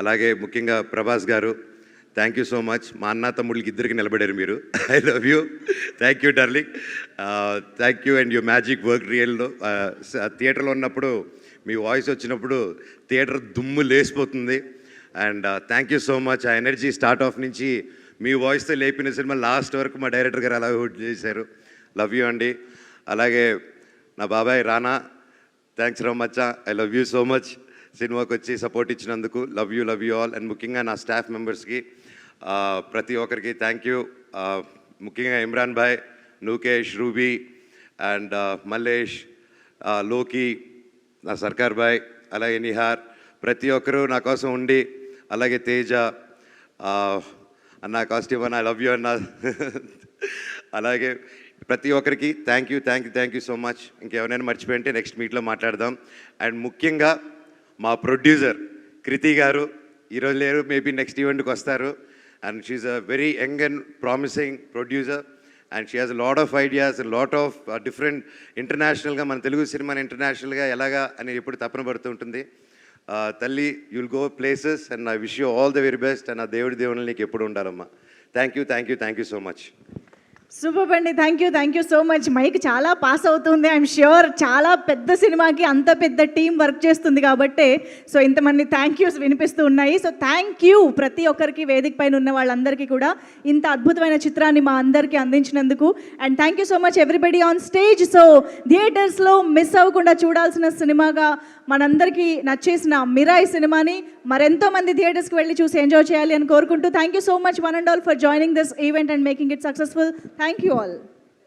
అలాగే ముఖ్యంగా ప్రభాస్ గారు, థ్యాంక్ యూ సో మచ్. మా అన్న తమ్ముళ్ళకి ఇద్దరికి నిలబడారు మీరు. I love you. Thank you darling. Thank you and you magic work రియల్లో. థియేటర్లో ఉన్నప్పుడు మీ వాయిస్ వచ్చినప్పుడు థియేటర్ దుమ్ము లేసిపోతుంది. And thank you so much. ఆ ఎనర్జీ స్టార్ట్ ఆఫ్ నుంచి మీ వాయిస్తో లేపిన సినిమా లాస్ట్ వరకు మా డైరెక్టర్ గారు అలా హోల్డ్ చేశారు. లవ్ యూ అండి. అలాగే నా బాబాయ్ రానా, థ్యాంక్స్ రా మచ్చా, I love you so much. సినిమాకి వచ్చి సపోర్ట్ ఇచ్చినందుకు లవ్ యూ ఆల్. అండ్ ముఖ్యంగా నా స్టాఫ్ మెంబర్స్కి ప్రతి ఒక్కరికి థ్యాంక్ యూ. ముఖ్యంగా ఇమ్రాన్ భాయ్, నూకేష్, రూబీ అండ్ మల్లేష్, లోకి, నా సర్కార్ భాయ్, అలాగే నిహార్, ప్రతి ఒక్కరూ నా కోసం ఉండి, అలాగే తేజ అన్న, కాస్ట్యూమ్ అన్న, ఐ లవ్ యూ అన్న. అలాగే ప్రతి ఒక్కరికి థ్యాంక్ యూ సో మచ్. ఇంకెవరైనా మర్చిపోయింటే నెక్స్ట్ మీట్లో మాట్లాడదాం. అండ్ ముఖ్యంగా మా ప్రొడ్యూసర్ కృతి గారు ఈరోజు లేరు, మేబీ నెక్స్ట్ ఈవెంట్కి వస్తారు. And she is a very young and promising producer and she has lot of ideas, lot of different ఇంటర్నేషనల్గా మన తెలుగు సినిమాని ఇంటర్నేషనల్గా ఎలాగా అని ఎప్పుడు తపన పడుతూ ఉంటుంది. తల్లి, you'll go places and I wish you all the very best. అండ్ ఆ దేవుని నీకు ఎప్పుడు ఉండాలమ్మా. Thank you so much. Super అండి. Thank you so much. Mic చాలా పాస్ అవుతుంది. ఐఎమ్ ష్యూర్ చాలా పెద్ద సినిమాకి అంత పెద్ద టీం వర్క్ చేస్తుంది కాబట్టి సో ఇంతమంది థ్యాంక్ యూస్ వినిపిస్తూ ఉన్నాయి. సో థ్యాంక్ యూ ప్రతి ఒక్కరికి, వేదిక పైన ఉన్న వాళ్ళందరికీ కూడా ఇంత అద్భుతమైన చిత్రాన్ని మా అందరికీ అందించినందుకు. And thank you so much everybody on stage. So థియేటర్స్లో మిస్ అవ్వకుండా చూడాల్సిన సినిమాగా మనందరికీ నచ్చేసిన మిరాయి సినిమాని మరెంతో మంది థియేటర్స్కి వెళ్ళి చూసి ఎంజాయ్ చేయాలి అని కోరుకుంటూ thank you so much one and all for joining this event and making it successful. Thank you all.